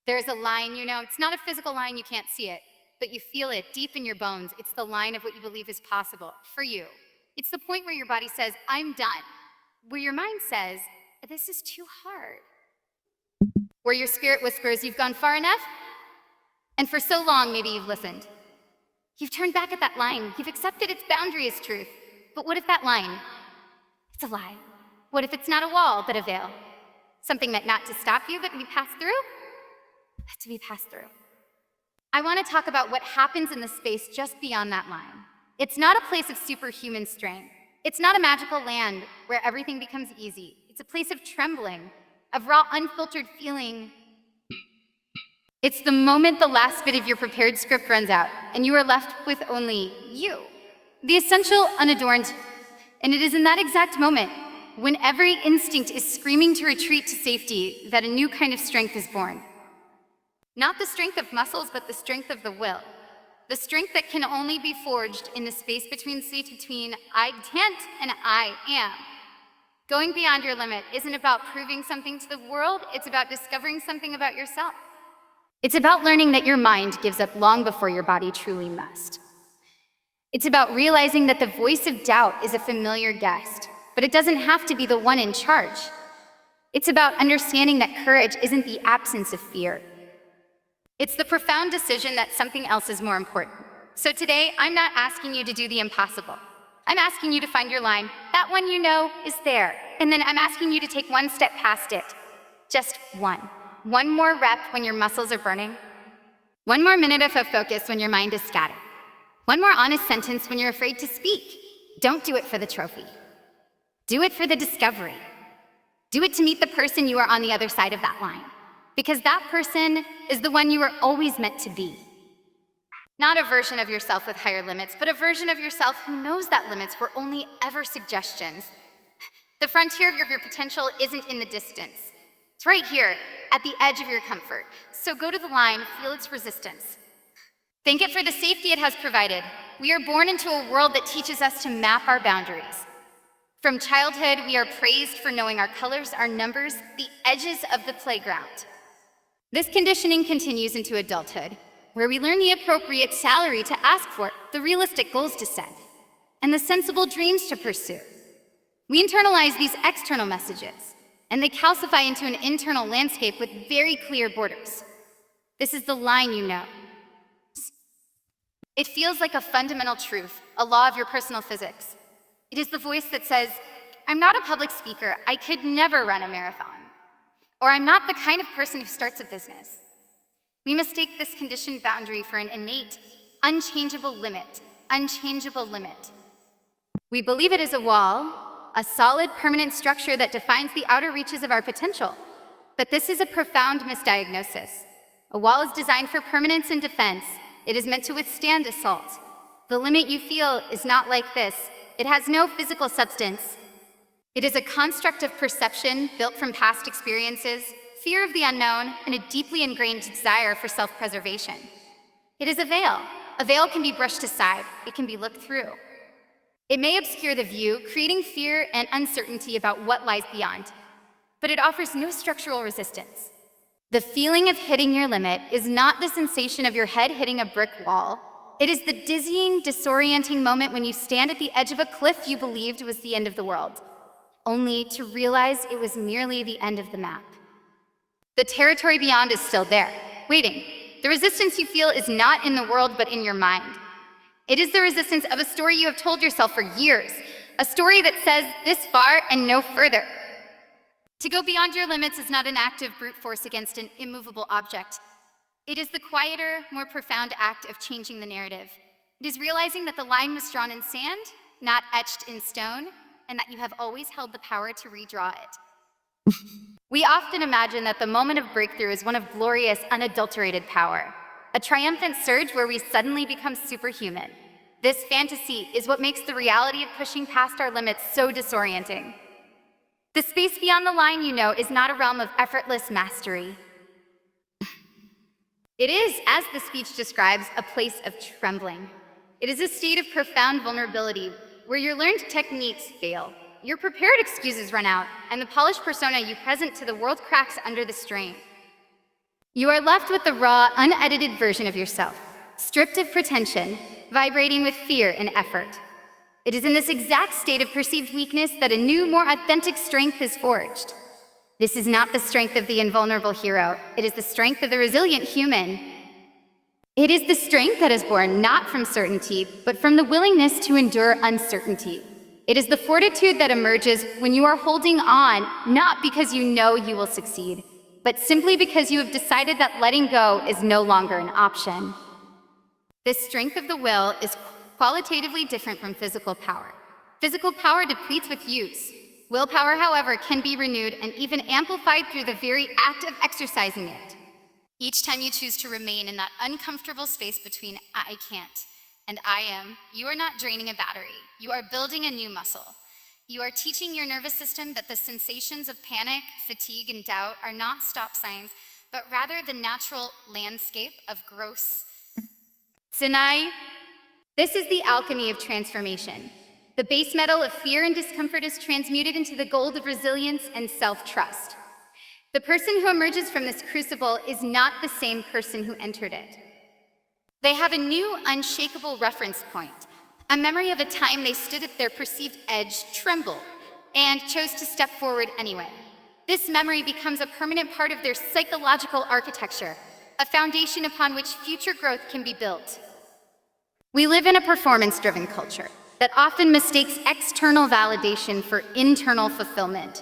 There's a line, it's not a physical line, you can't see it, but you feel it deep in your bones. It's the line of what you believe is possible for you. It's the point where your body says, I'm done. Where your mind says, this is too hard. Where your spirit whispers, you've gone far enough. And for so long, maybe you've listened. You've turned back at that line. You've accepted its boundary as truth. But what if that line, it's a lie? What if it's not a wall, but a veil? Something meant not to stop you, but to be passed through? To be passed through. I want to talk about what happens in the space just beyond that line. It's not a place of superhuman strength. It's not a magical land where everything becomes easy. It's a place of trembling, of raw, unfiltered feeling. It's the moment the last bit of your prepared script runs out, and you are left with only you, the essential, unadorned. And it is in that exact moment, when every instinct is screaming to retreat to safety, that a new kind of strength is born. Not the strength of muscles, but the strength of the will. The strength that can only be forged in the space between I can't and I am. Going beyond your limit isn't about proving something to the world, it's about discovering something about yourself. It's about learning that your mind gives up long before your body truly must. It's about realizing that the voice of doubt is a familiar guest, but it doesn't have to be the one in charge. It's about understanding that courage isn't the absence of fear. It's the profound decision that something else is more important. So today, I'm not asking you to do the impossible. I'm asking you to find your line. That one you know is there. And then I'm asking you to take one step past it. Just one. One more rep when your muscles are burning. One more minute of focus when your mind is scattered. One more honest sentence when you're afraid to speak. Don't do it for the trophy. Do it for the discovery. Do it to meet the person you are on the other side of that line. Because that person is the one you were always meant to be. Not a version of yourself with higher limits, but a version of yourself who knows that limits were only ever suggestions. The frontier of your potential isn't in the distance. It's right here, at the edge of your comfort. So go to the line, feel its resistance. Thank it for the safety it has provided. We are born into a world that teaches us to map our boundaries. From childhood, we are praised for knowing our colors, our numbers, the edges of the playground. This conditioning continues into adulthood, where we learn the appropriate salary to ask for, the realistic goals to set, and the sensible dreams to pursue. We internalize these external messages, and they calcify into an internal landscape with very clear borders. This is the line you know. It feels like a fundamental truth, a law of your personal physics. It is the voice that says, I'm not a public speaker, I could never run a marathon. Or I'm not the kind of person who starts a business. We mistake this conditioned boundary for an innate, unchangeable limit, We believe it is a wall, a solid, permanent structure that defines the outer reaches of our potential. But this is a profound misdiagnosis. A wall is designed for permanence and defense. It is meant to withstand assault. The limit you feel is not like this. It has no physical substance. It is a construct of perception built from past experiences, fear of the unknown, and a deeply ingrained desire for self-preservation. It is a veil. A veil can be brushed aside. It can be looked through. It may obscure the view, creating fear and uncertainty about what lies beyond, but it offers no structural resistance. The feeling of hitting your limit is not the sensation of your head hitting a brick wall. It is the dizzying, disorienting moment when you stand at the edge of a cliff you believed was the end of the world, only to realize it was merely the end of the map. The territory beyond is still there, waiting. The resistance you feel is not in the world, but in your mind. It is the resistance of a story you have told yourself for years, a story that says this far and no further. To go beyond your limits is not an act of brute force against an immovable object. It is the quieter, more profound act of changing the narrative. It is realizing that the line was drawn in sand, not etched in stone, and that you have always held the power to redraw it. We often imagine that the moment of breakthrough is one of glorious, unadulterated power, a triumphant surge where we suddenly become superhuman. This fantasy is what makes the reality of pushing past our limits so disorienting. The space beyond the line you know is not a realm of effortless mastery. It is, as the speech describes, a place of trembling. It is a state of profound vulnerability where your learned techniques fail, your prepared excuses run out, and the polished persona you present to the world cracks under the strain. You are left with the raw, unedited version of yourself, stripped of pretension, vibrating with fear and effort. It is in this exact state of perceived weakness that a new, more authentic strength is forged. This is not the strength of the invulnerable hero. It is the strength of the resilient human. It is the strength that is born not from certainty, but from the willingness to endure uncertainty. It is the fortitude that emerges when you are holding on, not because you know you will succeed, but simply because you have decided that letting go is no longer an option. This strength of the will is qualitatively different from physical power. Physical power depletes with use. Willpower, however, can be renewed and even amplified through the very act of exercising it. Each time you choose to remain in that uncomfortable space between I can't and I am, you are not draining a battery. You are building a new muscle. You are teaching your nervous system that the sensations of panic, fatigue, and doubt are not stop signs, but rather the natural landscape of growth. Sinai, this is the alchemy of transformation. The base metal of fear and discomfort is transmuted into the gold of resilience and self-trust. The person who emerges from this crucible is not the same person who entered it. They have a new, unshakable reference point, a memory of a time they stood at their perceived edge, trembled, and chose to step forward anyway. This memory becomes a permanent part of their psychological architecture, a foundation upon which future growth can be built. We live in a performance-driven culture that often mistakes external validation for internal fulfillment.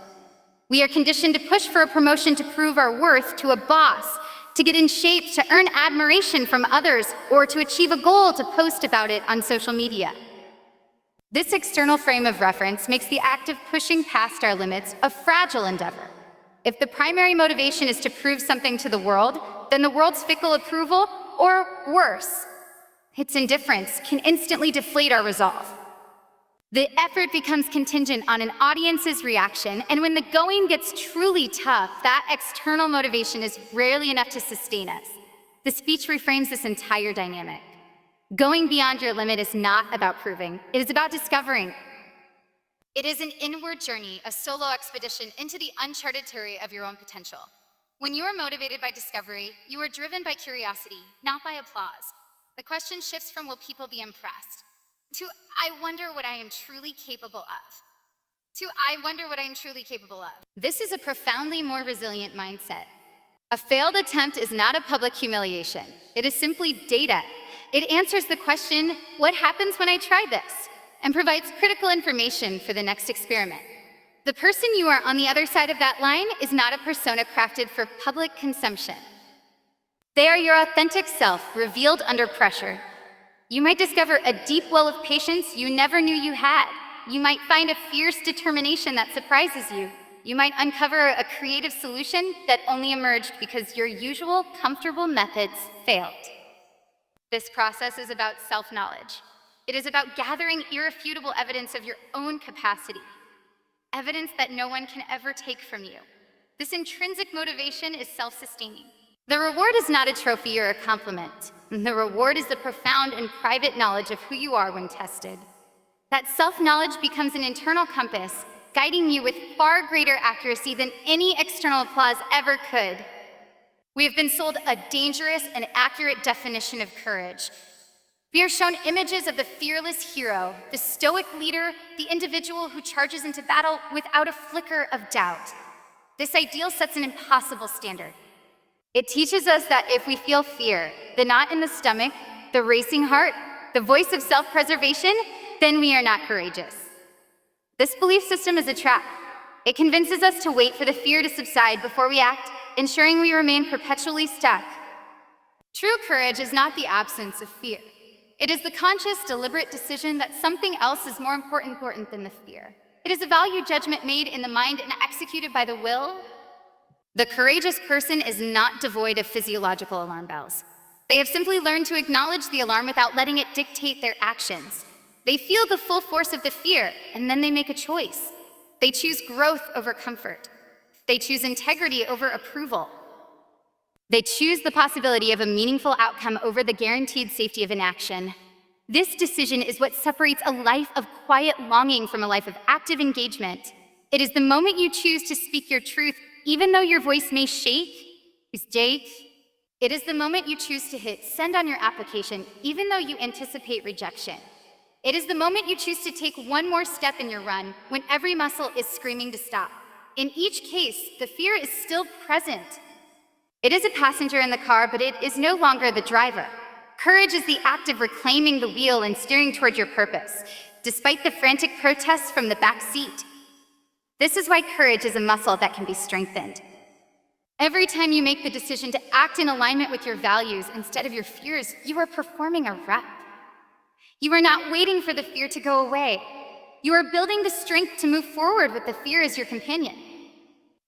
We are conditioned to push for a promotion to prove our worth to a boss, to get in shape, to earn admiration from others, or to achieve a goal to post about it on social media. This external frame of reference makes the act of pushing past our limits a fragile endeavor. If the primary motivation is to prove something to the world, then the world's fickle approval, or worse, its indifference, can instantly deflate our resolve. The effort becomes contingent on an audience's reaction, and when the going gets truly tough, that external motivation is rarely enough to sustain us. The speech reframes this entire dynamic. Going beyond your limit is not about proving, it is about discovering. It is an inward journey, a solo expedition into the uncharted territory of your own potential. When you are motivated by discovery, you are driven by curiosity, not by applause. The question shifts from will people be impressed to I wonder what I am truly capable of. This is a profoundly more resilient mindset. A failed attempt is not a public humiliation. It is simply data. It answers the question, what happens when I try this? And provides critical information for the next experiment. The person you are on the other side of that line is not a persona crafted for public consumption. They are your authentic self, revealed under pressure. You might discover a deep well of patience you never knew you had. You might find a fierce determination that surprises you. You might uncover a creative solution that only emerged because your usual, comfortable methods failed. This process is about self-knowledge. It is about gathering irrefutable evidence of your own capacity, evidence that no one can ever take from you. This intrinsic motivation is self-sustaining. The reward is not a trophy or a compliment. The reward is the profound and private knowledge of who you are when tested. That self-knowledge becomes an internal compass, guiding you with far greater accuracy than any external applause ever could. We have been sold a dangerous and accurate definition of courage. We are shown images of the fearless hero, the stoic leader, the individual who charges into battle without a flicker of doubt. This ideal sets an impossible standard. It teaches us that if we feel fear, the knot in the stomach, the racing heart, the voice of self-preservation, then we are not courageous. This belief system is a trap. It convinces us to wait for the fear to subside before we act, ensuring we remain perpetually stuck. True courage is not the absence of fear. It is the conscious, deliberate decision that something else is more important than the fear. It is a value judgment made in the mind and executed by the will. The courageous person is not devoid of physiological alarm bells. They have simply learned to acknowledge the alarm without letting it dictate their actions. They feel the full force of the fear, and then they make a choice. They choose growth over comfort. They choose integrity over approval. They choose the possibility of a meaningful outcome over the guaranteed safety of inaction. This decision is what separates a life of quiet longing from a life of active engagement. It is the moment you choose to speak your truth, even though your voice may shake, It is the moment you choose to hit send on your application, even though you anticipate rejection. It is the moment you choose to take one more step in your run when every muscle is screaming to stop. In each case, the fear is still present. It is a passenger in the car, but it is no longer the driver. Courage is the act of reclaiming the wheel and steering toward your purpose, despite the frantic protests from the back seat. This is why courage is a muscle that can be strengthened. Every time you make the decision to act in alignment with your values instead of your fears, you are performing a rep. You are not waiting for the fear to go away. You are building the strength to move forward with the fear as your companion.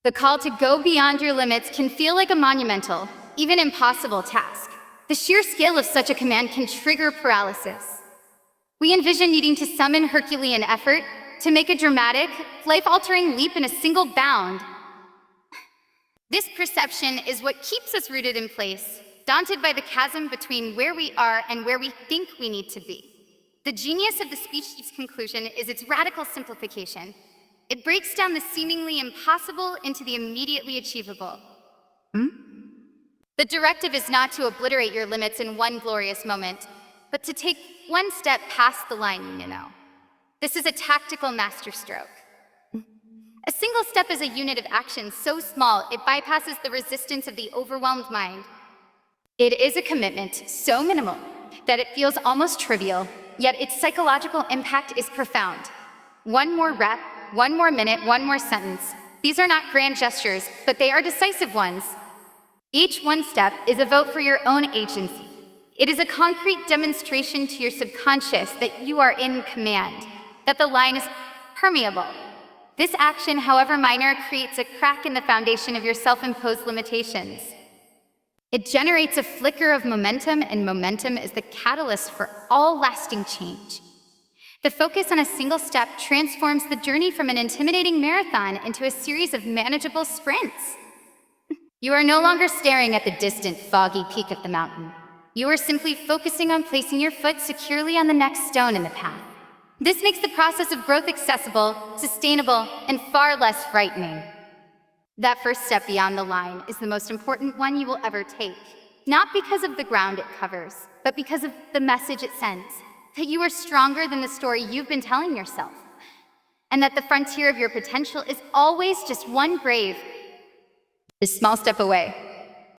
The call to go beyond your limits can feel like a monumental, even impossible task. The sheer scale of such a command can trigger paralysis. We envision needing to summon Herculean effort to make a dramatic, life-altering leap in a single bound. This perception is what keeps us rooted in place, daunted by the chasm between where we are and where we think we need to be. The genius of the speech chief's conclusion is its radical simplification. It breaks down the seemingly impossible into the immediately achievable. The directive is not to obliterate your limits in one glorious moment, but to take one step past the line, This is a tactical masterstroke. A single step is a unit of action so small it bypasses the resistance of the overwhelmed mind. It is a commitment so minimal that it feels almost trivial, yet its psychological impact is profound. One more rep, one more minute, one more sentence. These are not grand gestures, but they are decisive ones. Each one step is a vote for your own agency. It is a concrete demonstration to your subconscious that you are in command, that the line is permeable. This action, however minor, creates a crack in the foundation of your self-imposed limitations. It generates a flicker of momentum, and momentum is the catalyst for all lasting change. The focus on a single step transforms the journey from an intimidating marathon into a series of manageable sprints. You are no longer staring at the distant, foggy peak of the mountain. You are simply focusing on placing your foot securely on the next stone in the path. This makes the process of growth accessible, sustainable, and far less frightening. That first step beyond the line is the most important one you will ever take, not because of the ground it covers, but because of the message it sends, that you are stronger than the story you've been telling yourself, and that the frontier of your potential is always just one brave, a small step away.